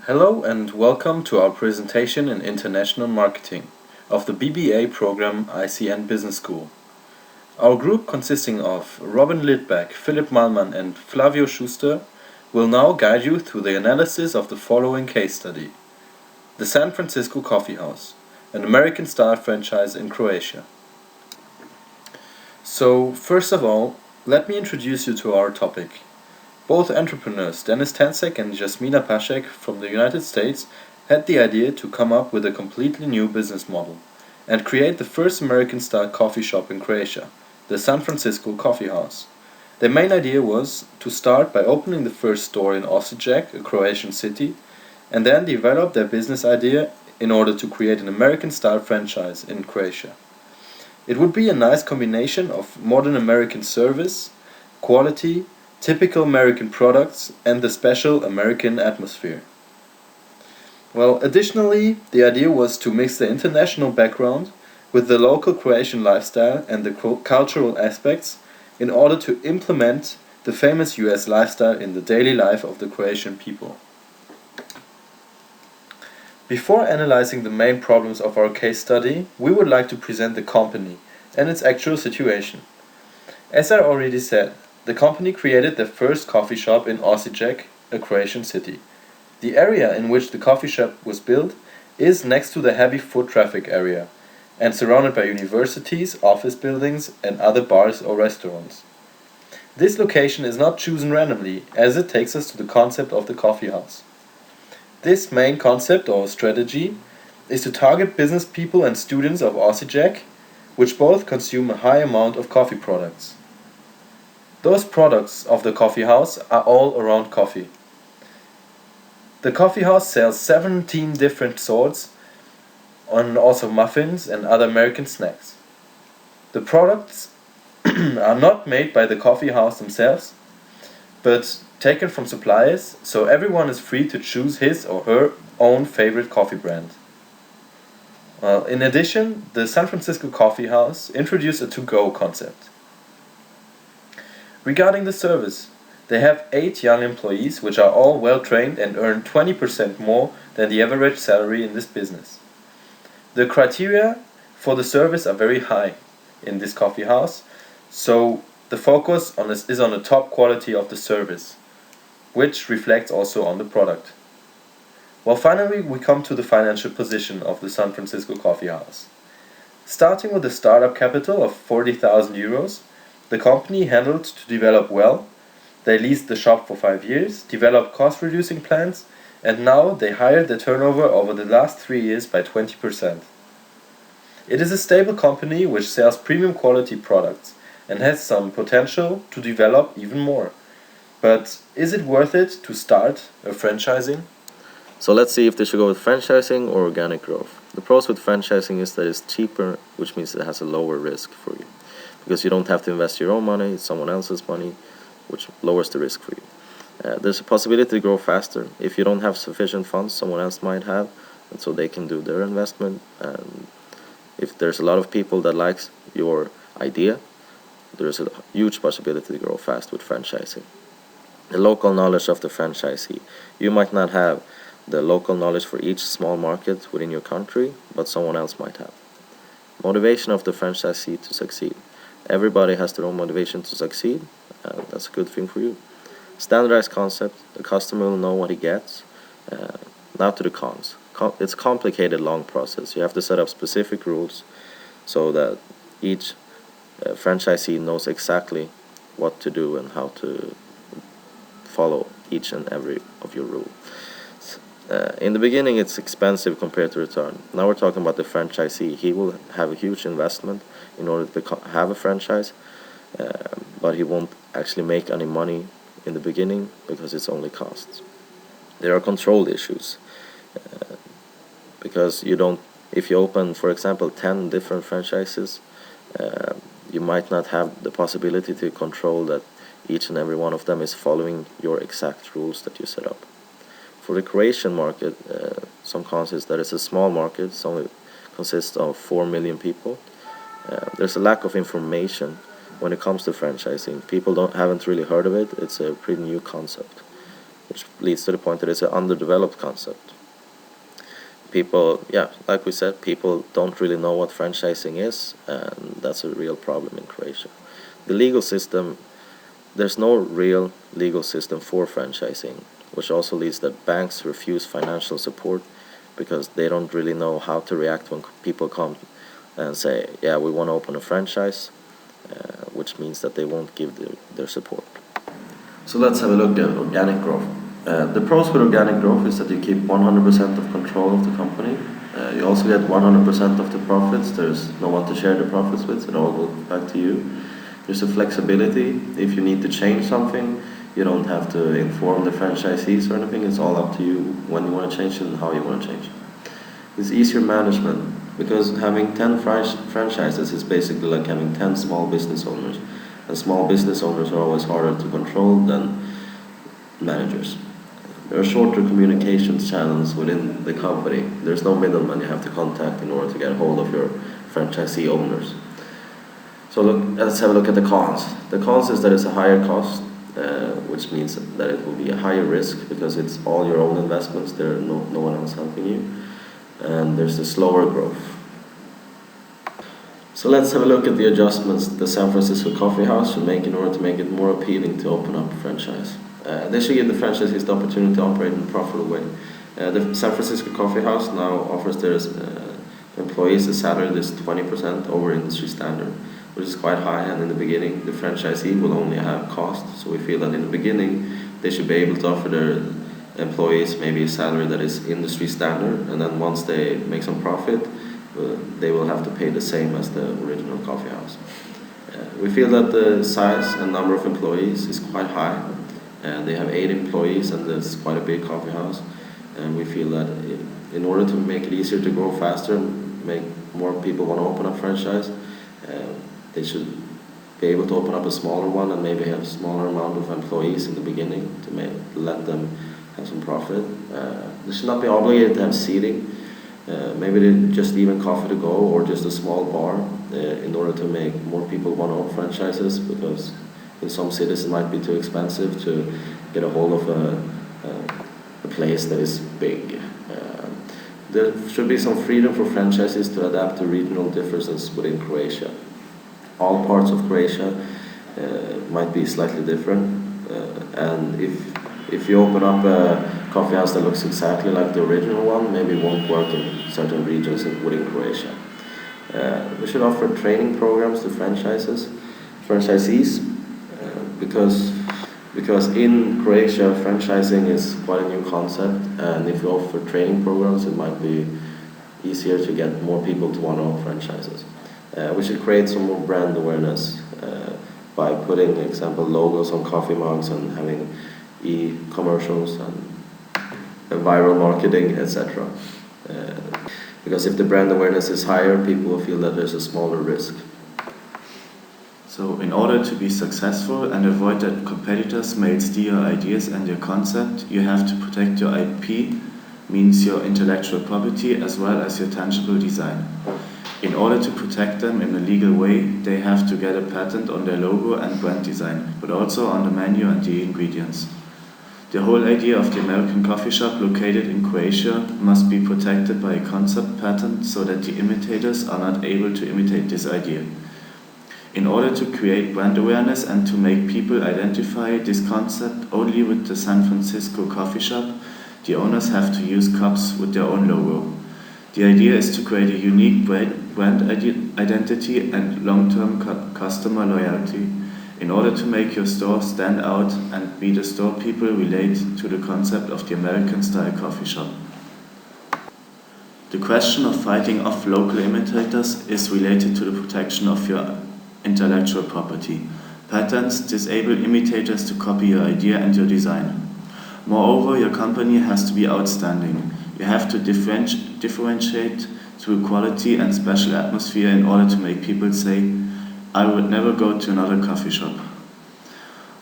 Hello and welcome to our presentation in International Marketing of the BBA program ICN Business School. Our group, consisting of Robin Lidback, Philippe Mallmann and Flavio Schuster, will now guide you through the analysis of the following case study: the San Francisco Coffee House, an American-style franchise in Croatia. So, first of all, let me introduce you to our topic. Both entrepreneurs, Dennis Tansek and Jasmina Pasek from the United States, had the idea to come up with a completely new business model and create the first American-style coffee shop in Croatia, the San Francisco Coffee House. Their main idea was to start by opening the first store in Osijek, a Croatian city, and then develop their business idea in order to create an American-style franchise in Croatia. It would be a nice combination of modern American service, quality, typical American products, and the special American atmosphere. Well, additionally, the idea was to mix the international background with the local Croatian lifestyle and the cultural aspects in order to implement the famous US lifestyle in the daily life of the Croatian people. Before analyzing the main problems of our case study, we would like to present the company and its actual situation. As I already said, the company created their first coffee shop in Osijek, a Croatian city. The area in which the coffee shop was built is next to the heavy foot traffic area and surrounded by universities, office buildings, and other bars or restaurants. This location is not chosen randomly, as it takes us to the concept of the coffee house. This main concept or strategy is to target business people and students of Osijek, which both consume a high amount of coffee products. Those products of the coffee house are all around coffee. The coffee house sells 17 different sorts and also muffins and other American snacks. The products are not made by the coffee house themselves, but taken from suppliers, so everyone is free to choose his or her own favorite coffee brand. Well, in addition, the San Francisco Coffee House introduced a to-go concept. Regarding the service, they have 8 young employees which are all well trained and earn 20% more than the average salary in this business. The criteria for the service are very high in this coffee house, so the focus is on the top quality of the service, which reflects also on the product. Well, finally, we come to the financial position of the San Francisco Coffee House. Starting with a startup capital of 40,000 euros, the company handled to develop well. They leased the shop for 5 years, developed cost-reducing plans, and now they hired the turnover over the last 3 years by 20%. It is a stable company which sells premium quality products and has some potential to develop even more. But is it worth it to start a franchising? So let's see if they should go with franchising or organic growth. The pros with franchising is that it's cheaper, which means it has a lower risk for you. Because you don't have to invest your own money, it's someone else's money, which lowers the risk for you. There's a possibility to grow faster. If you don't have sufficient funds, someone else might have, and so they can do their investment. And if there's a lot of people that likes your idea, there's a huge possibility to grow fast with franchising. The local knowledge of the franchisee. You might not have the local knowledge for each small market within your country, but someone else might have. Motivation of the franchisee to succeed. Everybody has their own motivation to succeed, and that's a good thing for you. Standardized concept, the customer will know what he gets. Now to the cons. It's a complicated, long process. You have to set up specific rules so that each franchisee knows exactly what to do and how to follow each and every of your rules. In the beginning, it's expensive compared to return. Now we're talking about the franchisee. He will have a huge investment in order to have a franchise, but he won't actually make any money in the beginning because it's only costs. There are control issues because if you open, for example, 10 different franchises, you might not have the possibility to control that each and every one of them is following your exact rules that you set up. For the Croatian market, some cons is that it's a small market. It only consists of 4 million people. There's a lack of information when it comes to franchising. People haven't really heard of it. It's a pretty new concept. which leads to the point that it's an underdeveloped concept. People, like we said, people don't really know what franchising is, and that's a real problem in Croatia. The legal system, there's no real legal system for franchising, which also leads that banks refuse financial support because they don't really know how to react when people come and say, yeah, we want to open a franchise, which means that they won't give their support. So let's have a look at organic growth. The pros with organic growth is that you keep 100% of control of the company. You also get 100% of the profits. There's no one to share the profits with. It all goes back to you. There's a flexibility. If you need to change something, you don't have to inform the franchisees or anything. It's all up to you when you want to change it and how you want to change it. It's easier management because having 10 franchises is basically like having 10 small business owners. And small business owners are always harder to control than managers. There are shorter communications channels within the company. There's no middleman you have to contact in order to get a hold of your franchisee owners. So let's have a look at the cons. The cons is that it's a higher cost, which means that it will be a higher risk because it's all your own investments. There are no one else helping you. And there's the slower growth. So let's have a look at the adjustments the San Francisco Coffee House should make in order to make it more appealing to open up a franchise. They should give the franchisees the opportunity to operate in a profitable way. The San Francisco Coffee House now offers their employees a salary that's 20% over industry standard, which is quite high, and in the beginning the franchisee will only have cost. So we feel that in the beginning they should be able to offer their employees maybe a salary that is industry standard, and then once they make some profit, they will have to pay the same as the original coffee house. We feel that the size and number of employees is quite high. They have 8 employees, and that's quite a big coffee house. And we feel that in order to make it easier to grow faster, make more people want to open up franchise, they should be able to open up a smaller one and maybe have a smaller amount of employees in the beginning to let them have some profit. They should not be obligated to have seating. Maybe they just even coffee to go or just a small bar in order to make more people want to own franchises, because in some cities it might be too expensive to get a hold of a place that is big. There should be some freedom for franchises to adapt to regional differences within Croatia. All parts of Croatia might be slightly different, and if you open up a coffee house that looks exactly like the original one, maybe it won't work in certain regions within Croatia. We should offer training programs to franchisees, because in Croatia franchising is quite a new concept, and if you offer training programs it might be easier to get more people to want to own franchises. We should create some more brand awareness by putting, example, logos on coffee mugs and having e-commercials and viral marketing, etc. Because if the brand awareness is higher, people will feel that there's a smaller risk. So in order to be successful and avoid that competitors may steal your ideas and your concept, you have to protect your IP, means your intellectual property as well as your tangible design. In order to protect them in a legal way, they have to get a patent on their logo and brand design, but also on the menu and the ingredients. The whole idea of the American coffee shop located in Croatia must be protected by a concept patent so that the imitators are not able to imitate this idea. In order to create brand awareness and to make people identify this concept only with the San Francisco coffee shop, the owners have to use cups with their own logo. The idea is to create a unique brand identity and long-term customer loyalty in order to make your store stand out and be the store people relate to the concept of the American-style coffee shop. The question of fighting off local imitators is related to the protection of your intellectual property. Patents disable imitators to copy your idea and your design. Moreover, your company has to be outstanding. You have to differentiate through quality and special atmosphere in order to make people say, I would never go to another coffee shop.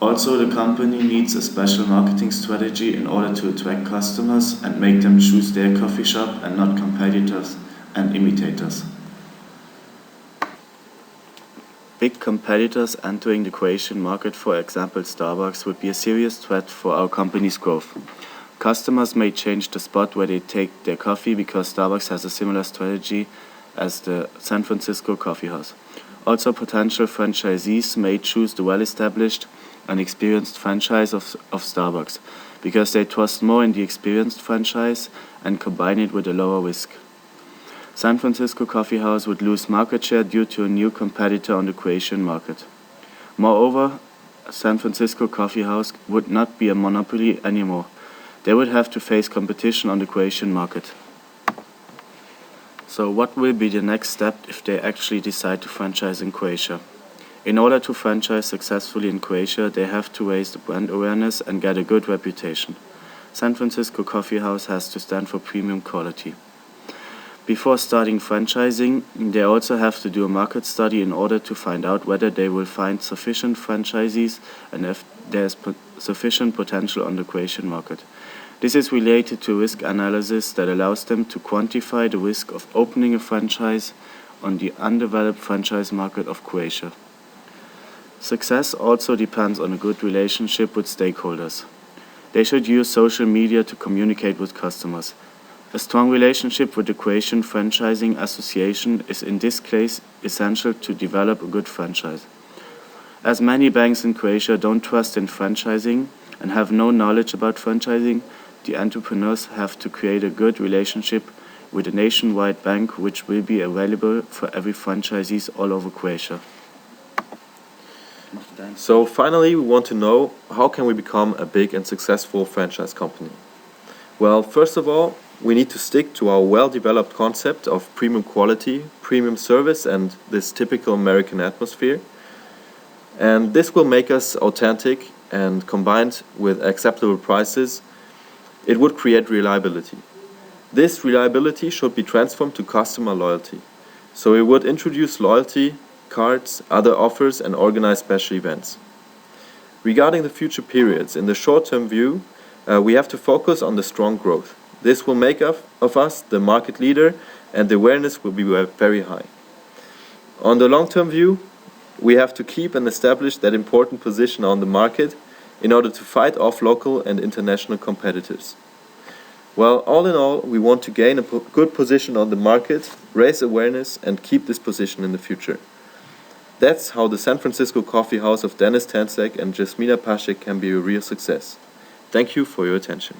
Also, the company needs a special marketing strategy in order to attract customers and make them choose their coffee shop and not competitors and imitators. Big competitors entering the Croatian market, for example Starbucks, would be a serious threat for our company's growth. Customers may change the spot where they take their coffee because Starbucks has a similar strategy as the San Francisco Coffee House. Also, potential franchisees may choose the well-established and experienced franchise of Starbucks because they trust more in the experienced franchise and combine it with a lower risk. San Francisco Coffee House would lose market share due to a new competitor on the Croatian market. Moreover, San Francisco Coffee House would not be a monopoly anymore. They would have to face competition on the Croatian market. So what will be the next step if they actually decide to franchise in Croatia? In order to franchise successfully in Croatia, they have to raise the brand awareness and get a good reputation. San Francisco Coffee House has to stand for premium quality. Before starting franchising, they also have to do a market study in order to find out whether they will find sufficient franchisees and if there is sufficient potential on the Croatian market. This is related to risk analysis that allows them to quantify the risk of opening a franchise on the undeveloped franchise market of Croatia. Success also depends on a good relationship with stakeholders. They should use social media to communicate with customers. A strong relationship with the Croatian Franchising Association is in this case essential to develop a good franchise. As many banks in Croatia don't trust in franchising and have no knowledge about franchising, the entrepreneurs have to create a good relationship with a nationwide bank which will be available for every franchisees all over Croatia. So finally, we want to know, how can we become a big and successful franchise company? Well, first of all, we need to stick to our well-developed concept of premium quality, premium service, and this typical American atmosphere. And this will make us authentic, and combined with acceptable prices, it would create reliability. This reliability should be transformed to customer loyalty. So we would introduce loyalty cards, other offers, and organize special events. Regarding the future periods, in the short-term view, we have to focus on the strong growth. This will make of us the market leader, and the awareness will be very high. On the long-term view, we have to keep and establish that important position on the market in order to fight off local and international competitors. Well, all in all, we want to gain a good position on the market, raise awareness, and keep this position in the future. That's how the San Francisco Coffee House of Dennis Tansek and Jasmina Pasek can be a real success. Thank you for your attention.